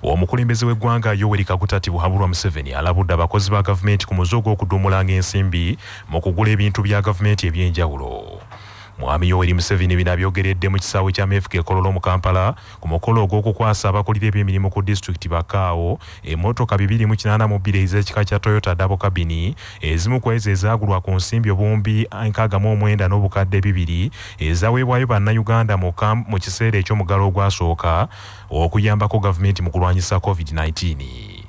Omukulembeze w'eggwanga Yoweri Kaguta Tibuhaburwa Museveni alabudde abakozi ba gavumenti ku muze gw'okuduumulanga ensimbi mu kugula ebintu bya gavumenti eby'enjawulo. Mwami Yoweri Museveni bino abyogeredde mu kisaawe kya MFK Kololo mu Kampala ku mukolo ogw'okukwasa abakulira ebyemirimu ku disitulikiti Bakaawo emmotoka 282 ez'ekika kya Toyota Double Cabin, ezimu ku ezo ezaagulwa ku nsimbi obumbi 69 n'obukadde 2 ezaweebwayo bannayuganda mu kiseera eky'omuggalo ogwasooka okuyambako gavumenti mu kulwanyisa COVID-19.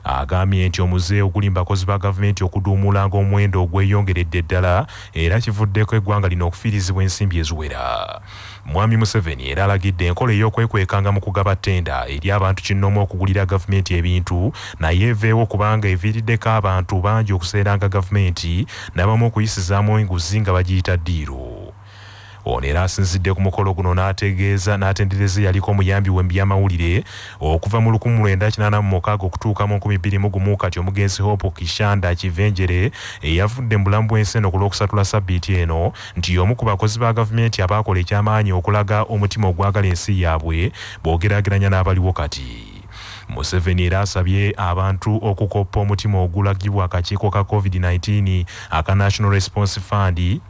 Agambye nti omuze oguli mu bakozi ba gavumenti okuduumulanga omuwendo ogweyongeredde ddala era kivuddeko eggwanga lino okufiirizibwa ensimbi eziwera. Mwami Museveni era alagidde enkola ey'okwekwekanga mu kugaba ttenda eri abantu kinnomu okugulira gavumenti ebintu naye eveewo kubanga eviiriddeko abantu bangi okuseeranga gavumenti n'abamu okuyisizaamu enguzi nga bagiyita ddiiru. Ono era asinzidde ku mukolo guno n'atendereza yaliko omuyambi we by'amawulire okuva mu 1986 okutuuka mu 2001 kati omugenzi Hope Kishanda Kivenjere eyavudde mu bulamu bw'ensi eno ku lw'okusatula sabbiiti eno nti omu ku bakozi ba gavumenti abaakola ekyamaanyi okulaga omutima ogwagala ensi yaabwe boogeraageranya n'abaliwo kati. Museveni era asabye abantu okukoppa omutima ogulagibwa akakiiko ka COVID-19 aka National Response Fund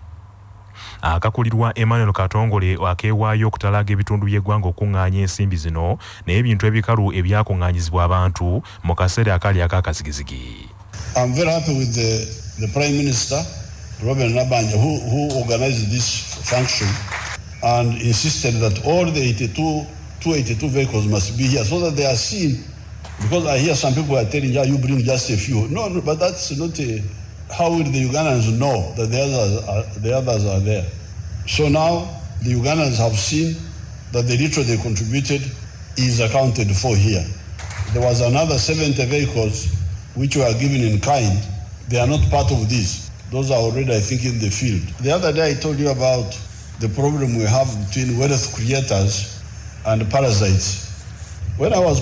akakulirwa Emmanuel Katongole akeewaayo okutalaga ebitundu by'eggwanga okuŋŋaanya ensimbi zino n'ebintu ebikalu ebyakuŋŋaanyizibwa abantu mu kaseera akali ak'akazigizigi. I'm very happy with the Prime Minister, Robert Nabanja, who organized this function and insisted that all the 282 vehicles must be here so that they are seen, because I hear some people are telling you bring just a few. No, but that's not how will the Ugandans know that the others are there? So now the Ugandans have seen that the little they contributed is accounted for here. There was another 70 vehicles which were given in kind. They are not part of this. Those are already, I think, in the field. The other day I told you about the problem we have between wealth creators and parasites. When I was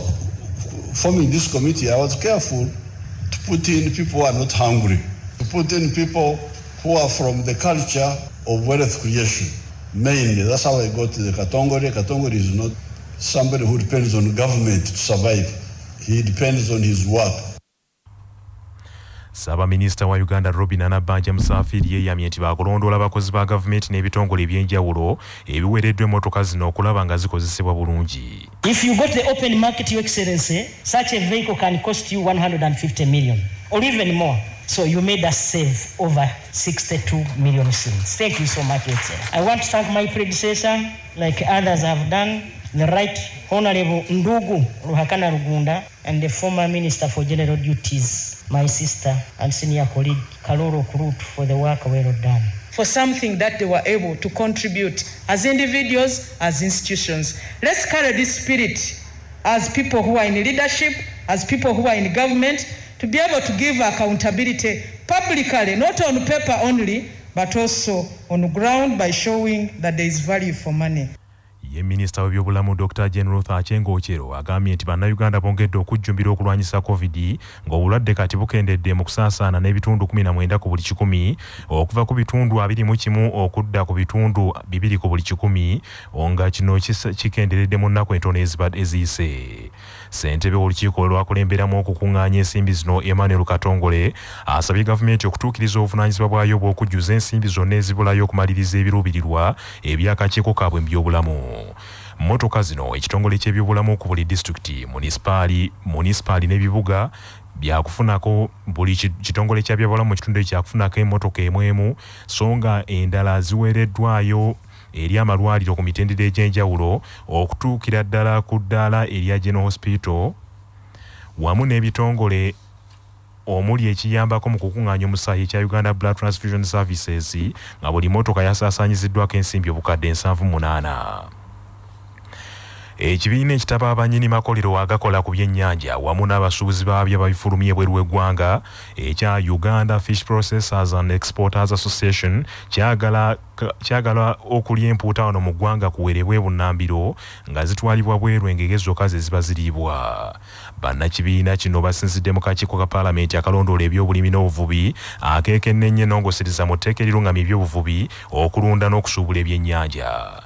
forming this committee, I was careful to put in people who are not hungry, to put in people who are from the culture of wealth creation, mainly. That's how I got to the Katongole. Katongole is not somebody who depends on government to survive. He depends on his work. Saba Minister wa Uganda Robin Nabanja Musafiri yeeyamye nti baakulondoola abakozi ba gavumenti n'ebitongole eby'enjawulo ebiweereddwa emmotoka zino okulaba nga zikozesebwa bulungi. If you got the open market, Your Excellency, such a vehicle can cost you 150 million or even more. So you made us save over 62 million shillings. Thank you so much, Your Excellency. I want to thank my predecessor, like others have done, the Right Honorable Ndugu Ruhakana Rugunda, and the former Minister for General Duties, my sister and senior colleague Kaloro Kurut, for the work well done. For something that they were able to contribute as individuals, as institutions. Let's carry this spirit as people who are in leadership, as people who are in government, to be able to give accountability publicly, not on paper only, but also on the ground by showing that there is value for money. Ye Minister w'ebyobulamu Dr. Jane Ruth Achengo Ochero agambye nti bannayuganda bongedde okujjumbira okulwanyisa COVID ng'obulwadde kati bukendedde mu kusaasaana n'ebitundu 19 ku buli 100 okuva ku bitundu 21 okudda ku bitundu 2 ku buli 100 nga kino kikenderedde mu nnaku entono eziyise. Ssentebe w'olukiiko olwakulemberamu okukuŋŋaanya ensimbi zino Emmanuel Katongole asabye gavumenti okutuukiriza obuvunaanyizibwa bwayo bw'okujjuza ensimbi zonna ezibulayo okumaliriza ebiruubirirwa eby'akakiiko kaabwe mu byobulamu. Mmotoka zino ekitongole ky'ebyobulamu ku buli disitulikiti munisipali n'ebibuga byakufunako buli kitongole kya byobulamu mu kitundu ekyakufunako emmotoka emu so nga endala ziweereddwayo eri amalwaliro ku mitendera egy'enjawulo okutuukira ddala ku ddaala erya General Hospital wamu n'ebitongole omuli ekiyambako mu kukuŋŋaanya omusaayi ekya Uganda Blood Transfusion Services nga buli mmotoka yasaasaanyiziddwako ensimbi obukadde 78. Ekibiina ekitaba abanyini makolero agakola ku byennyanja wamu n'abasuubuzi baabyo ababifulumya ebweru w'eggwanga ekya Uganda Fish Processors and Exporters Association kyagala okulya empuuta wano mu ggwanga kuwerebwe bunnambiro nga zitwalibwa bweru engege zokka ze ziba ziriibwa. Bannakibiina kino basinzidde mu kakiiko ka Paalamenti akalondoola ebyobulimi n'obuvubi akeekennenya ennongosereza mu tteeka erirungamya ebyobuvubi okulunda n'okusuubula ebyennyanja.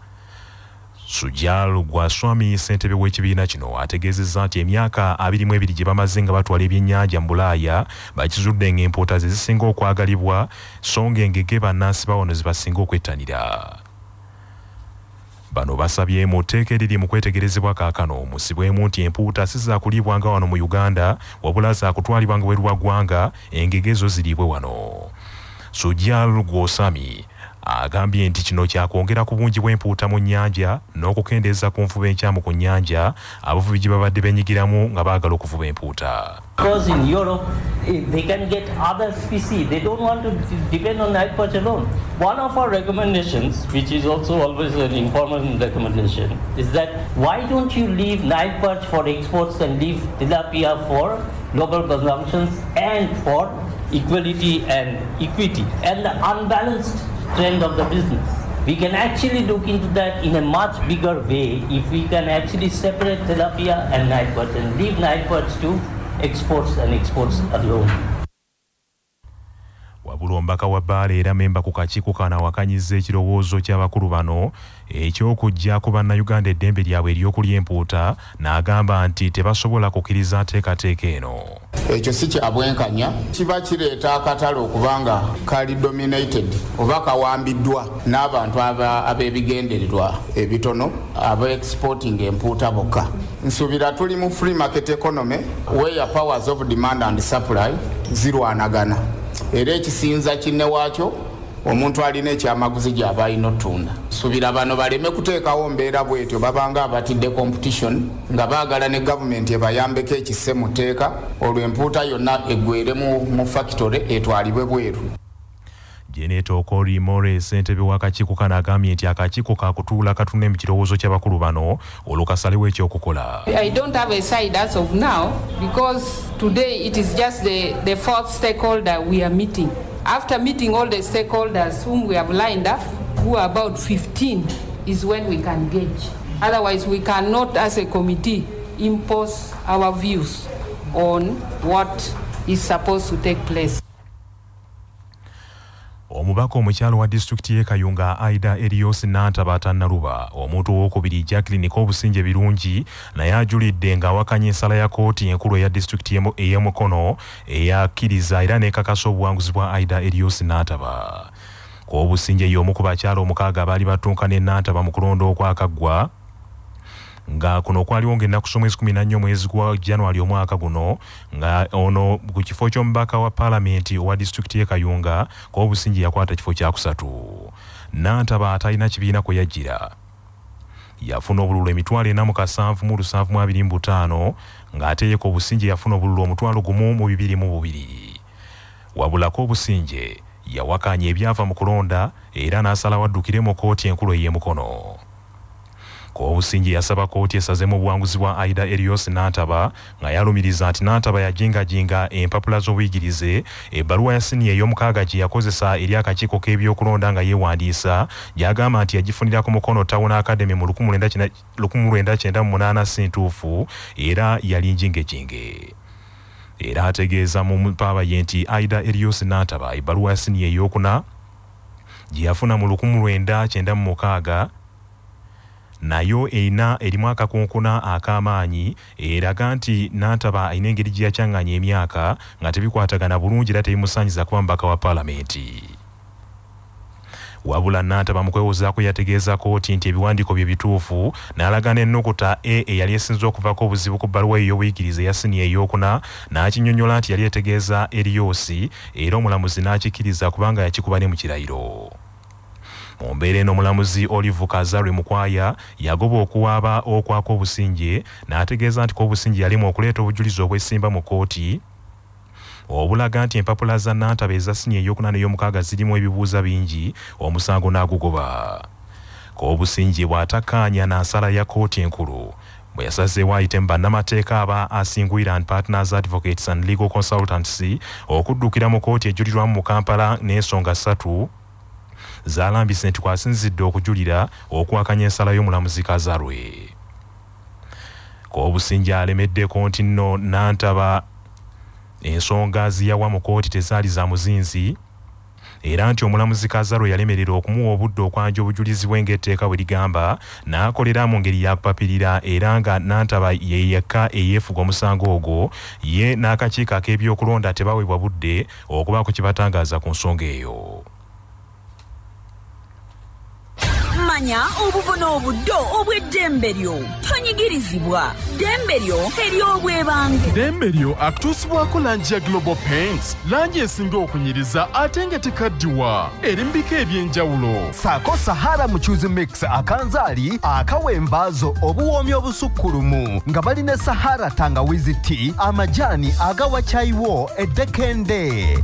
Sujal Gwaswami ssentebe w'ekibiina kino ategeezezza nti emyaka 22 gye bamaze nga batwala ebyennyanja mu Bulaaya bakizudde ng'empuuta ze zisinga okwagalibwa so ng'engege bannansi bawono ze basinga okwettanira. Bano basabye mu tteeka eriri mu kwetegerezebwa kaakano musibwemu nti empuuta si zaakulibwanga wano mu Uganda wabula zaakutwalibwanga bweru wa ggwanga engege zo ziriibwe wano. Sujal Gwaswami agambye nti kino kyakwongera ku bungi bw'empuuta mu nnyanja n'okukendeeza ku nfuba enkyamu ku nnyanja abavubi gye babadde benyigiramu nga baagala okuvuba empuuta. Because in Europe, they can get other species. They don't want to depend on Nile perch alone. One of our recommendations, which is also always an informal recommendation, is that why don't you leave Nile perch for exports and leave tilapia for local consumptions and for equality and equity and the unbalanced trend of the business. We can actually look into that in a much bigger way if we can actually separate tilapia and Nile perch and leave Nile perch to exports and exports alone. Wabula omubaka wa Bbaale era memba ku kakiiko kano awakanyizza ekirowoozo ky'abakulu bano eky'okujja ku bannayuganda eddembe lyabwe ery'okulya empuuta n'agamba nti tebasobola kukkiriza nteekateeka eno. Ekyo si kya bwenkanya kiba kireeta akatale okubanga kali dominated oba kawambiddwa n'abantu ab'ebigendererwa ebitono aba exporting empuuta bokka. Nsuubira tuli mu free market economy where powers of demand and supply zirwanagana. Era ekisinza kinne waakyo omuntu alina ekyamaguzi gy'aba alina ottunda. Subira bano baleme kuteekawo mbeera bwetyo babanga abatidde competition nga baagala ne gavumenti ebayambeko ekisse mu tteeka olwo empuuta yonna eggwere mu factory etwalibwe bweru. Janet Okori More ssentebe w'akakiiko kano agambye nti akakiiko kakutuula katunde mu kirowoozo ky'abakulu bano olwo kasalewo ekyokukola. I don't have a side as of now because today it is just the fourth stakeholder we are meeting. After meeting all the stakeholders whom we have lined up, who are about 15, is when we can gauge. Otherwise, we cannot, as a committee, impose our views on what is supposed to take place. Omubaka omukyalo wa disitulikiti y'e Kayunga Aida Erios Nantaba Tannaluba omuntu owokubiri Jacqueline Kobusinje birungi naye ajulidde ng'awakanya ensala ya kkooti enkulu eya disitulikiti ey'e Mukono eyakkiriza era n'ekakasa obuwanguzi bwa Aida Erios Nantaba. Kobusinje y'omu ku bakyalo omukaaga abaali batunkana Nantaba mu kulonda okwakaggwa nga kuno kwaliwo ng'ennaku z'omwezi 14 mwezi gwa January omwaka guno nga ono ku kifo ky'omubaka wa Paalamenti owa disitulikiti y'e Kayunga Kobusinje yakwata kifo kyakusatu. Nantaba atalina kibiina kwe yajjira. Yafuna obululu emitwalo 47,725 ng'ate ye Kobusinje yafuna obululu omutwalo gumu mu 202. Wabula Kobusinje yawakanya ebyava mu kulonda era n'asalawo addukire mu kkooti enkulu ey'e Mukono. Kobusinje yasaba kkooti esazemu obuwanguzi bwa Aida Erios Nantaba nga yalumiriza nti Nantaba yajingajinga empapula z'obuyigirize ebbaluwa ya siniya ey'omukaaga gye yakozesa eri akakiiko k'ebyokulonda nga yeewandiisa gy'agamba nti yagifunira ku Mukono Town Academy mu 1998 si ntuufu era yali njingejinge. Era ategeeza mu mpaaba ye nti Aida Erios Nantaba ebbaluwa ya siniya ey'okuna gye yafuna mu 1996 nayo erimu akakunkuna ak'amaanyi eraga nti Nantaba alina engeri gye yakyanganya emyaka nga tebikwatagana bulungi era tebimusanyiza kuba mubaka wa Paalamenti. Wabula Nantaba mu kwewozaako yategeeza kkooti nti ebiwandiiko bye bituufu n'alaga n'ennukuta E eyali esinza okuvako obuzibu ku bbaluwa ey'obuyigirize eya siniya ey'okuna n'akinnyonnyola nti yali etegeeza Erios era omulamuzi n'akikkiriza kubanga yakikuba ne mu kirayiro. Mu mbeera eno omulamuzi Olive Kazarwe Mukwaya yagoba okuwaaba okwa Kobusinje n'ategeeza nti Kobusinje yalimu okuleeta obujulizi obwesimba mu kkooti obulaga nti empapula za Nantaba eza siniya ey'okuna n'ey'omukaaga zirimu ebibuuza bingi omusango n'agugoba. K'Obusinge bw'atakkaanya na nsala ya kkooti enkulu bwe yasazeewo ayite mu bannamateeka aba Asingwira and Partners Advocates and Legal Consultancy okuddukira mu kkooti ejulirwamu mu Kampala n'ensonga 3 zaalambise nti kwasinzidde okujulira okwakanya ensala y'omulamuzi Kazarwe. K'Obusinge alemeddeko nti nno Nantaba ensonga ziyawa mu kkooti tezaali za muzinzi era nti omulamuzi Kazarwe yalemerera okumuwa obudde okwanja obujulizi bwe ng'etteeka bwe ligamba n'akolera mu ngeri yakupapirira era nga Nantaba ye yekka eyeefuga omusango ogwo ye n'akakiiko ak'ebyokulonda tebaweebwa budde okubaako kye batangaaza ku nsonga eyo. Manya obuvuna obuddo obw'eddembe lyo tonyigirizibwa dembe lyo ery'obwebange. Dembe lyo akutuusibwako langi ya Global Paints, langi esinga okunyiriza ate nga tekaddiwa erimbika eby'enjawulo. Saako Sahara Muchuzi Mix akanzaali akawembaazo obuwoomi obusukkulumu nga balina Sahara tangawizi tea amajaani agawa chayiwo eddekende.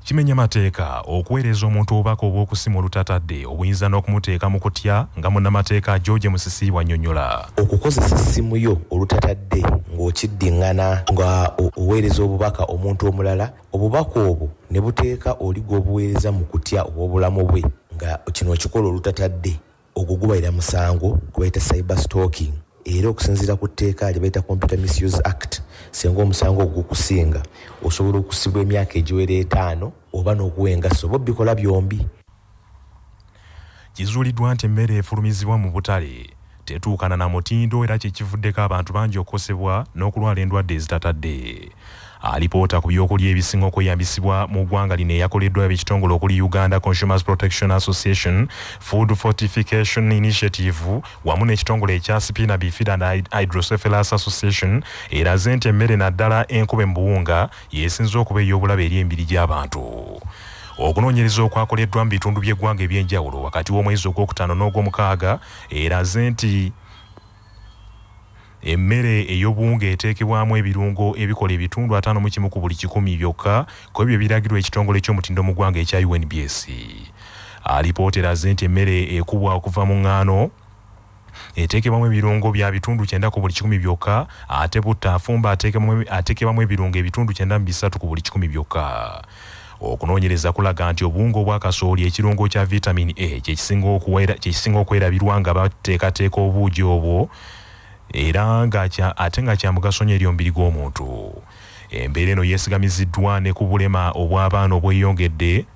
Kimenya mateeka okuweereza omuntu obubaka obw'okusima olutatadde obuyinza n'okumuteeka mu kutya nga munnamateeka George Musisi bw'annyonnyola. Okukozesa essimu yo olutatadde ng'okiddiŋŋana nga oweereza obubaka omuntu omulala, obubaka obwo ne buteeka oli gw'obuweereza mu kutya obw'obulamu bwe nga kino okikola olutatadde, ogwo gubayira musango gwe bayita cyber stalking. Era okusinziira ku tteeka lye bayita Computer Misuse Act, singa omusango ogukusinga osobola okusibwa emyaka egiwera 5 oba n'okuwengaso, oba bikola byombi. Kizuuliddwa nti emmere efulumizibwa mu butale tetuukana na mutindo era kyekivuddeko abantu bangi okukosebwa n'okulwala endwadde ezitatadde. Alipoota ku byokulya ebisinga okweyambisibwa mu ggwanga lino eyakoleddwa eb'ekitongole okuli Uganda Consumers Protection Association, Food Fortification Initiative wamu n'ekitongole ekya Spina Bifida and Hydrocephalus Association eraze nti emmere naddala enkuba mu buwunga yeesinza okuba ey'obulabe eri emibiri gy'abantu. Okunoonyereza okwakoleddwa mu bitundu by'eggwanga eby'enjawulo wakati w'omwezi ogw'okutaano n'ogw'omukaaga eraze nti emmere ey'obuwunga eteekebwamu ebirungo ebikola ebitundu 51 ku buli 100 byokka ku ebyo ebiragirwa ekitongole ky'omutindo mu ggwanga ekya UNBS. Alipoota eraze nti emmere ekubwa okuva mu ŋŋaano eteekebwamu ebirungo bya bitundu 9 ku buli 100 byokka ate butta afumba ateekebwamu ebirungo ebitundu 9.3 ku buli 10 byokka. Okunoonyereza kulaga nti obuwunga obwa kasooli ekirungo kya vitamin A kyekisinga okwerabirwa nga bateekateeka obuugi obwo era ate nga kya mugaso nnyo eri omubiri gw'omuntu. Embeera eno yeesigamiziddwa ne ku bulema obw'abaana obweyongedde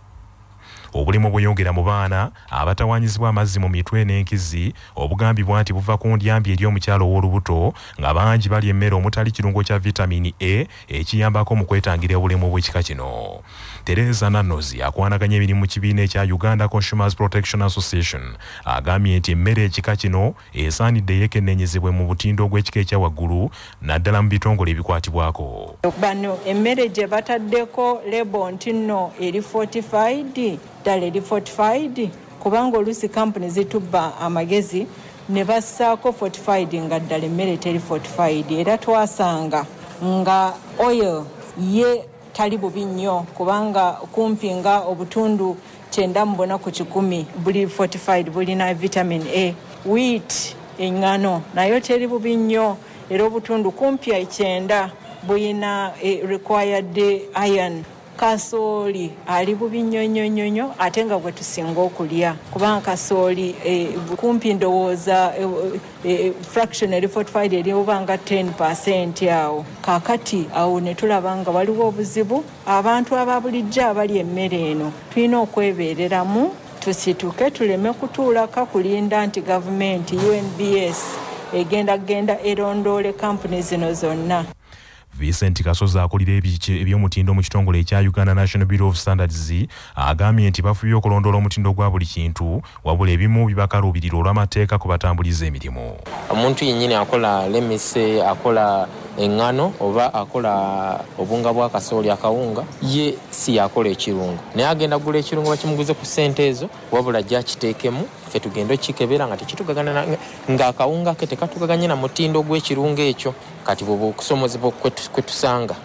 obulemu obweyongera mu baana abatawaanyizibwa amazzi mu mitwe n'enkizi obugambibwa nti buva ku ndyambi eri omukyalo ow'olubuto nga bangi balya emmere omutali kirungo kya vitamini A ekiyambako mu kwetangira obulemu bw'ekika kino. Teresa Nanozi akwanaganya emirimu mu kibiina ekya Uganda Consumers Protection Association agambye nti emmere ekika kino esaanidde yeekenneenyezebwe mu butindo ogw'ekika ekya waggulu naddala mu bitongole ebikwatibwako. Bano emmere gye bataddeko lebo nti nno eri fortified ddala eri fortified kubanga oluusi kampuni zitubba amagezi ne bassaako fortified nga ddala emmere teri fortified era twasanga nga oil ye tali bubi nnyo kubanga kumpi nga obutundu 9 ku 10 buli fortified bulina vitamin A. Wheat engano nayo teri bubi nnyo era obutundu kumpi 9 bulina required iron. Kasooli ali bubi nnyo ate nga bwe tusinga okulya kubanga kasooli kumpi ndowooza fraction eri fortified eri obanga 10% awo. Kakati awo ne tulaba nga waliwo obuzibu abantu ababulijjo abali emmere eno tulina okwebeereramu tusituke tuleme kutuulaka kulinda nti gavumenti UNBS egenda erondoole kampuni zino zonna. Vincent Kasozi akulira eby'omutindo mu kitongole ekya Uganda National Bureau of Standards agambye nti bafubye okulondoola omutindo gwa buli kintu wabula ebimu bibakaluubirira olw'amateeka ku batambuliza emirimu. Omuntu yennyini akola lemise, akola engano oba akola obunga bwa kasooli akawunga ye si yakola ekirungo naye agenda kugula ekirungo bakimuguze ku ssente ezo wabula gyakiteekemu ffe tugenda okikebera nga tekitugagana nga akawunga ke tekatugaganye na mutindo gw'ekirungo ekyo kati bwe okusomozebwa kwe tusanga.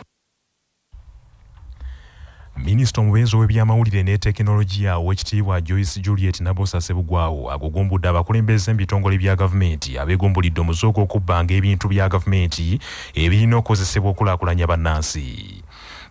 Minisita omubeezi w'ebyamawulire ne tekinologiya ow'ekitiibwa Joyce Juliet Nabosa Sebugwawo agugumbudde abakulembeze ebitongole bya gavumenti abeegumbulidde omuzoogo okubbanga ebintu bya gavumenti ebirina okukozesebwa okulaakulanya bannansi.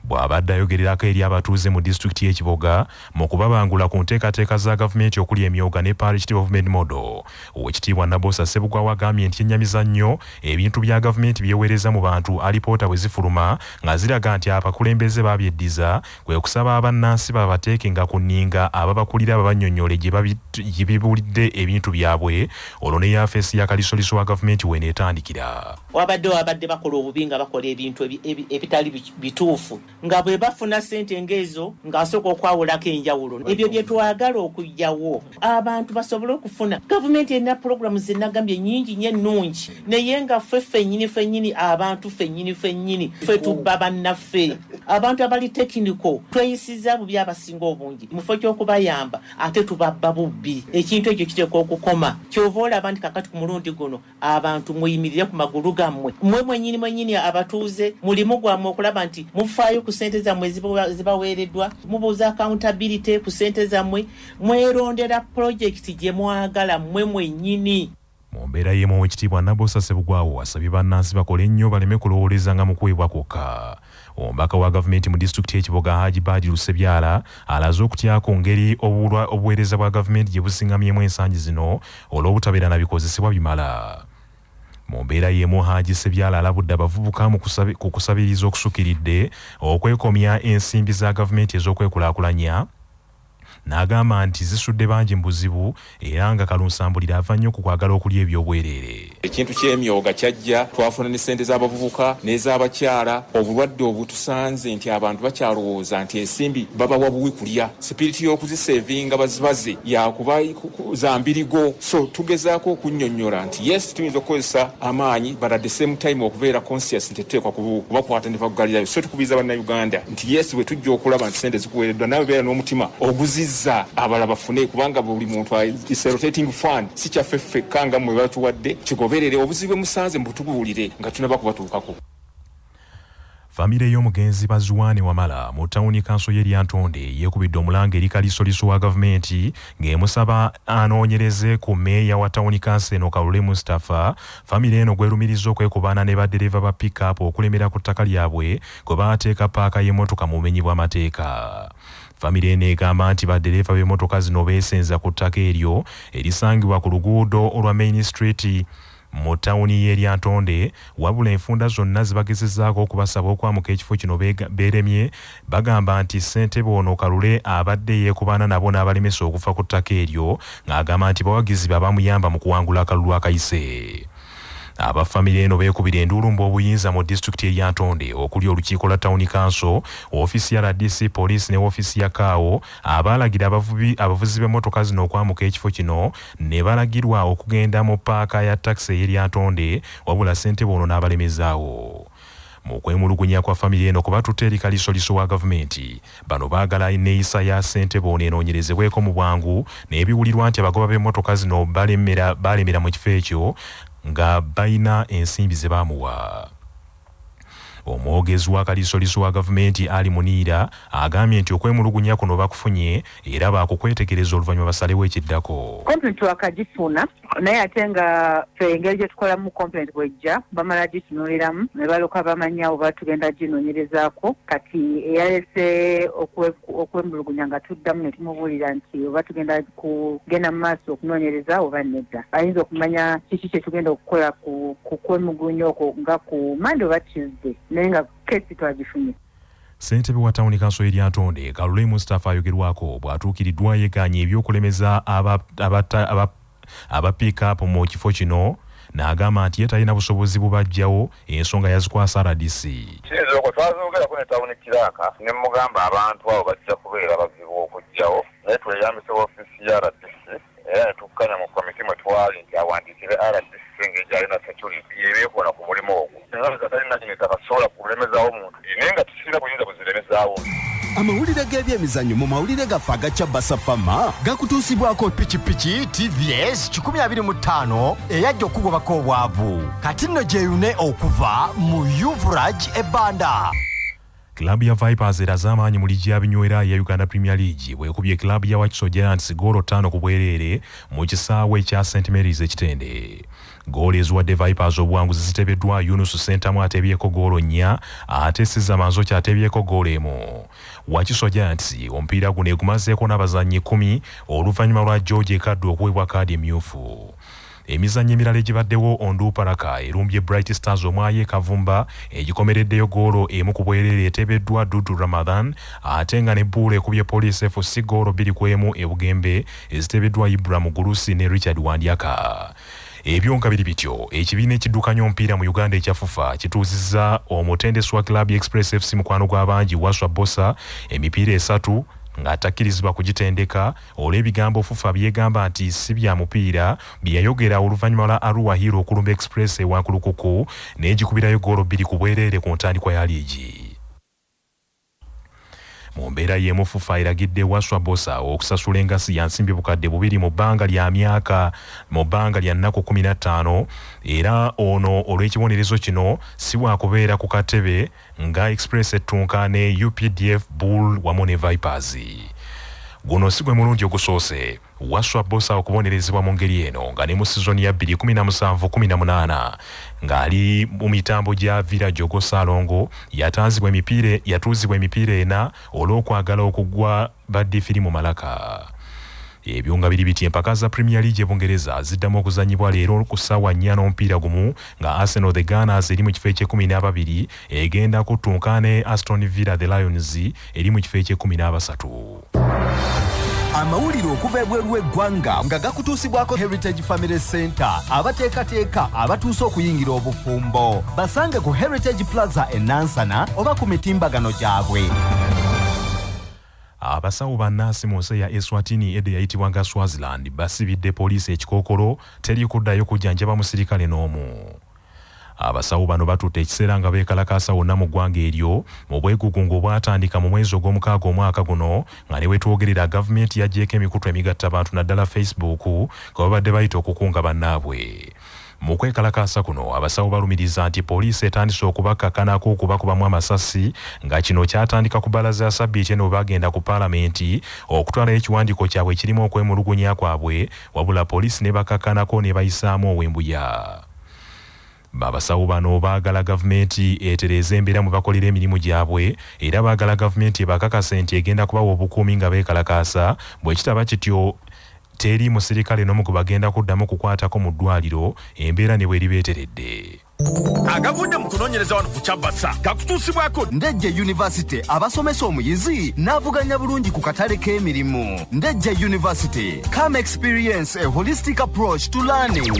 Bw'abadde ayogererako eri abatuuze mu disitulikiti y'Ekiboga mu kubabangula ku nteekateeka za gavumenti okuli emyoga ne Parish Development Model, ow'ekitiibwa Nabosa Sebugwawo agambye nti ennyamiza nnyo ebintu bya gavumenti byeweereza mu bantu alipoota bwe zifuluma nga ziraga nti abakulembeze babyeddiza kwe kusaba abannansi babateekenga ku nninga ababakulira babannyonnyole gye bibulidde ebintu byabwe olwo ne yafeesi ya kalisoliso wa gavumenti weeneetandikira. Wabadde bakola obubi nga bakola ebintu ebitali bituufu nga bwe bafuna ssente ng'ezo ng'asooka okwawulako enjawulo. Ebyo bye twagala okujjawo abantu basobole okufuna. Gavumenti erina pulogulamu ze nagambye nnyingi nnyo ennungi naye nga ffe ffennyini abantu ffennyini ffe tubba bannaffe. Abantu abali tekiniko tweyisiza bubi abasinga obungi mu kifo ky'okubayamba ate tubabba bubbi. Ekintu ekyo kiteekwa okukoma. Kyova olaba nti kakati ku mulundi guno abantu muyimirire ku magulu gammwe. Mmwe mwennyini abatuuze mulimu gwammwe okulaba nti mufaayo ku ssente zammwe zibaweereddwa, mubuuza accountability ku ssente zammwe, mwerondera pulojekiti gye mwagala mmwe mwennyini. Mu mbeera y'emu ow'ekitiibwa Nabosa Sebugwawo asabye bannansi bakole nnyo baleme kulowooleza nga mu kuweebwa kwokka. Omubaka wa gavumenti mu disitulikiti y'Ekiboga Haji Badiru Sebyala alaze okutya ku ngeri obuweereza bwa gavumenti gye busingamyemu ensangi zino olw'obutabeera na bikozesebwa bimala. Mu mbeera y'emu Haji Sebyala alabudde abavubuka ku kusabiriza okusukiridde okwekomya ensimbi za gavumenti ez'okwekulaakulanya n'agamba nti zisudde bangi mu buzibu era nga kalunsambulira ava nnyo ku kwagala okulya ebyobwereere. Ekintu ky'emyoga kyajja twafuna ne ssente z'abavubuka n'ez'abakyala. Obulwadde obutusanze nti abantu bakyalowooza nti ensimbi babawa buwi kulya. Sipiriti y'okuzisevinga bazibaze yakuba za mbirigo. So tugezaako okunnyonnyola nti yes tuyinza okukozesa amaanyi but at the same time okubeera conscious nti teteekwa kubakwata ne bakugalirayo. So tukubiriza bannayuganda nti yes bwe tujja okulaba nti ssente zikuweereddwa nawe beera n'omutima oguziza abala bafune kubanga buli muntu is a rotating fund si kyaffe ffekka nga mmwe batuwadde kigoberere obuzibu musanze mbutubuulire nga tunaba kubatuukako. Famire y'omugenzi Bazuwane Wamala mu tawuni kanso y'Eryantonde yeekubidde omulanga eri kalisoliso wa gavumenti ng'emusaba anoonyereze ku meeya wa tawuni kanso eno Kalule Mustafa. Famire eno gwerumiriza okwekubaana ne baddereeva ba pick-up okulemera ku ttaka lyabwe kwe baateeka paaka y'emmotoka mu bumenyi bw'amateeka. Famire eno egamba nti baddereeva b'emmotoka zino beesenza ku ttaka eryo erisangibwa ku luguudo olwa Main Street mu tawuni y'Eryantonde wabula enfunda zonna zibagezezaako okubasaba okwamuka ekifo kino beeremye. Bagamba nti ssentebe ono Kalule abadde yeekubaana nabo n'abalemesa okufa ku ttaka eryo ng'agamba nti bawagizi bamuyamba mu kuwangula akalulu akayise. Abafamire eno beekubira enduulu obuyinza mu disitulikiti y'Eryantonde okuli olukiiko lwa tawuni kanso, ofiisi ya RDC poliisi ne ofiisi ya Kaawo abaalagira abavuzi b'emmotoka zino okwamuka ekifo kino ne balagirwa okugenda mu paaka ya takisi y'Eryantonde wabula ssentebe ono n'abalemezaawo. Mu kwemulugunya kwa famire eno kubatutte eri kalisoliso wa gavumenti bano baagala enneeyisa ya ssentebe ono enoonyerezebweko mu bwangu n'ebiwulirwa nti abagoba b'emmotoka zino balemera mu kifo ekyo nga bayina ensimbi ze baamuwa. Omwogezi wa kalisoliso wa gavumenti Ali Muniira agambye nti okwemulugunya kuno bakufunye era baakukwetegereza oluvannyuma basalewo ekiddako. Complaint wakagifuna naye ate nga ffe engeri gye tukolamu complaint bwejja bamala gitunuuliramu ne balyoka bamanya oba tugenda ginoonyerezaako. Kati eyalese okwemulugunya nga tuddamu ne tumubuulira nti oba tugenda kugenda mu maaso okunoonyereza oba nedda. Ayinza okumanya kiki kye tugenda okukola ku kwemulugunya okwo nga ku Monday oba Tuesday. Nenga kesi twagifunye. Ssentebe wa tawuni kanso y'Eryantonde Kalule Mustafa ayogerwako bw'atuukiriddwa yeeganye ebyokulemeza aba pick-up mu kifo kino n'agamba nti ye talina busobozi bubajjawo ensonga yazikwasa RDC. Kizoko twazoogerako ne tawuni Kiraaka ne mugamba abantu abo bajja kubeera bazibu okujjawo naye tweyambisa ofiisi ya RDC era ne tukkanya mu komiti mwe twali nti awandiikire RDC ng'egyalina security yebeekola ku mulimu ogwo. Nga talina kinyita kasobola kulemezaawo omuntu naye nga tusiina buyinza buziremezaawo. Amawulire g'ebyemizannyo mu mawulire gaffe agakya Basafama gakutuusibwako pikipiki TVS 125 eyajja okugobako obwavu. Kati nno gyeyune okuva mu Yuvraj ebbanda. Klabu ya Vipers eraze amaanyi mu ligi y'abinywera ya Uganda Premier League bwekubye klabu ya Wakiso Giants goolo 5 ku bwereere mu kisaawe ekya St Mary's ekitende. Goolo eziwadde Vipers obuwanguzi zitebeddwa Yunus Sentamu atebyeko goolo 4 ate Siza Manzoki atebyeko goolo 1. Wakiso Giants omupiira guno egumazeeko n'abazannyi 10 oluvannyuma lwa George Kaddu okuweebwa kaadi emmyufu. Emizannyo emirala egibaddewo Ondu Paraka erumbye Bright Stars omwaye Kavumba egikomereddeyo goolo 1 ku bwereere etebeddwa Dudu Ramadan ate nga ne Buule ekubye Police FC goolo 2-1 e Bugembe ezitebeddwa Ibrahim Gulusi ne Richard Wandiaka. Ebyo nga biri bityo ekibiina ekiddukanya omupiira mu Uganda ekya FUFA kituuzizza omutendesi wa Club Express FC mukwano gw'abangi Waswa Bosa emipiira 3 ng'atakkirizibwa kugitendeka olw'ebigambo FUFA byegamba nti si bya mupiira byayogera oluvannyuma lwa Arua Hero okulumba Express ewankulukuku n'egikubirayo goolo 2 ku bwereere ku ntandikwa ya liigi. Mu mbeera y'emu FUFA eragidde Waswa Bosa okusasula engasi ya nsimbi bukadde 2 mu bbanga lya nnaku 15 era ono olw'ekibonerezo kino si bwakubeera ku katebe nga Express ettunka ne UPDF Bull wamu ne Vipers. Guno si gwe mulundi ogusoose Waswa Bosa okubonerezebwa mu ngeri eno nga ne mu sizoni ya 2017-18 ng'ali mu mitambo gya Village Ogosalongo yatuuzibwa emipiira 4 olw'okwagala okugwa baddi firimu Malaka. Ebyo nga biri biti empaka za Premier League ebungereza ziddamu okuzannyibwa leero ku ssaawa 4 n'omupiira gumu nga Arsenal the Gunners eri mu kifo ekye-12 egenda kuttunka ne Aston Villa the Lions eri mu kifo ekye-13. Amawulire okuva ebweru w'eggwanga nga gakutuusibwako Heritage Family Center abateekateeka abatuuse okuyingira obufumbo basange ku Heritage Plaza e Nansana oba ku mitimbagano gyabwe. Abasawo bannansi mu nsi ya Eswatini edda yayitibwanga Swaziland basibidde poliisi ekikookolo teri kuddayo kujjanjaba musirikale n'omu. Abasawo bano batutte ekiseera nga beekalakaasa wonna mu ggwanga eryo mu bwegugungo bwatandika mu mwezi ogw'omukaaga omwaka guno nga ne wetwogerera gavumenti yaggyeeko emikutu emigatta abantu naddala Facebook nga babadde bayita okukunga bannaabwe. Mu kwekalakaasa kuno abasawo balumiriza nti poliisi etandise okubakkakanako okubakubamu amasasi nga kino kyatandika ku bbalaza ya Ssabbiiti eno bagenda ku paalamenti okutwalayo ekiwandiiko kyabwe kirimu okwemulugunya kwabwe wabula poliisi ne bakkakkanako ne bayisaamu ow'embuya. Abasawo bano baagala gavumenti etereeza embeera mu bakolera emirimu gyabwe era baagala gavumenti ebakakase nti egenda kubawa obukuumi nga beekalakaasa bwe kitaba kityo teri musirikale n'omu gwe bagenda kuddamu kukwatako mu ddwaliro embeera ne bweribeeteredde. Agavudde mu kunoonyereza wano ku Kyabasa gakutuusibwako Ndejje University abasomesa omuyizi n'avuganya bulungi ku katale k'emirimu. Ndejje University, come experience a holistic approach to learning.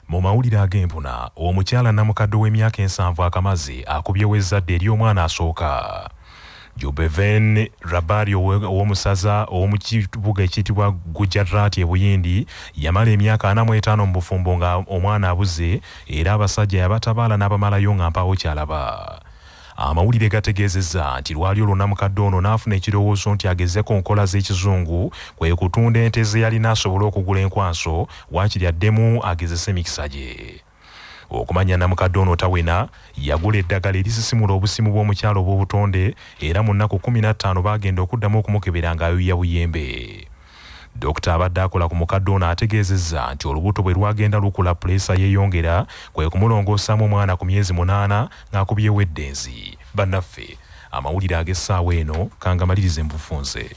Mu mawulire ag'empuna omukyala namukadde w'emyaka 7 akamaze akubyewo ezzadde eri omwana asooka. Jubeven Rabari ow'omusaza ow'omu kibuga ekiyitibwa Gujarat e Buyindi yamala emyaka 45 mu bufumbo nga omwana abuze era abasajja yabatabaala n'abamalayo nga mpaawo kyalaba. Amawulire gategeezezza nti lwali olwo namukadde ono n'afuna ekirowoozo nti agezeko nkola z'ekizungu kwe kutunda ente ze yalina asobole okugula enkwaso waakiri addemu agezese emikisa gye. Okumanya namukadde ono tawena yagula eddagala erisisimula obusimu bw'omukyalo obw'obutonde era mu nnaku 15 bagenda okuddamu okumukebera ng'ayuya buyembe. Dokita abadde akola ku mukadde ono ategeezezza nti olubuto bwe lwagenda lukula puleesa yeeyongera kwe kumulongoosaamu omwana ku myezi 8 ng'akubyewo eddenzi. Bannaffe amawulire ag'essaawa eno kangamalirize mbufunze.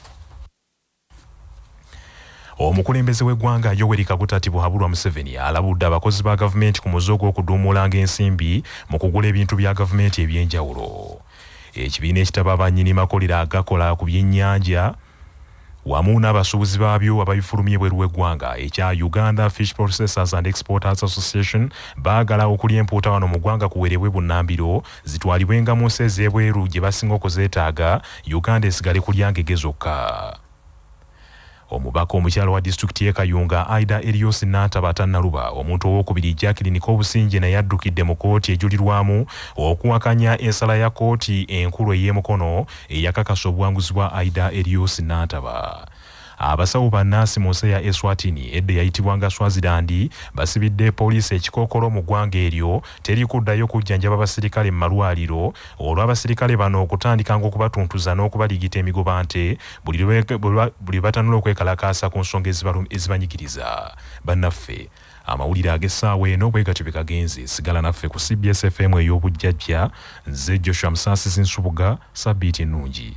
Omukulembeze w'eggwanga Yoweri Kaguta Tibuhaburwa Museveni alabudde abakozi ba gavumenti ku muze gw'okuduumulanga ensimbi mu kugula ebintu bya gavumenti eby'enjawulo. Ekibiina ekitaba abannyini makolera agakola ku byennyanja wamu n'abasuubuzi baabyo ababifulumye bweru w'eggwanga ekya Uganda Fish Processors and Exporters Association baagala okulya empuuta wano mu ggwanga kuwerebwe bunnambiro zitwalibwenga mu nsi ez'ebweru gye basinga okuzeetaaga Uganda esigale kulya ngege zokka. Omubaka omukyalo wa disitulikiti y'e Kayunga Aida Elios Nantaba Tannaluba omuntu ow'okubiri Jacqueline Kobusinje naye addukidde mu kkooti ejulirwamu okuwakanya ensala ya kkooti enkulu ey'emukono eyakakasa obuwanguzi bwa Aida Elios Nantaba. abasawo bannansi mu nsi ya Eswatini edda yayitibwanga Swaziland basibidde poliisi ekikookolo mu ggwanga eryo teri kuddayo kujjanjaba abasirikale mu malwaliro olw'abasirikale bano okutandikanga okubatuntuza n'okubaligita emigobante buli batanula okwekalakaasa ku nsonga ezibanyigiriza. Bannaffe amawulire ag'essaawa eno bwe gatyo bekagenze. Sigala naffe ku CBS FM ey'obujjajja. Nze Joshua Musaasisi Nsubuga, Sabbiiti ennungi.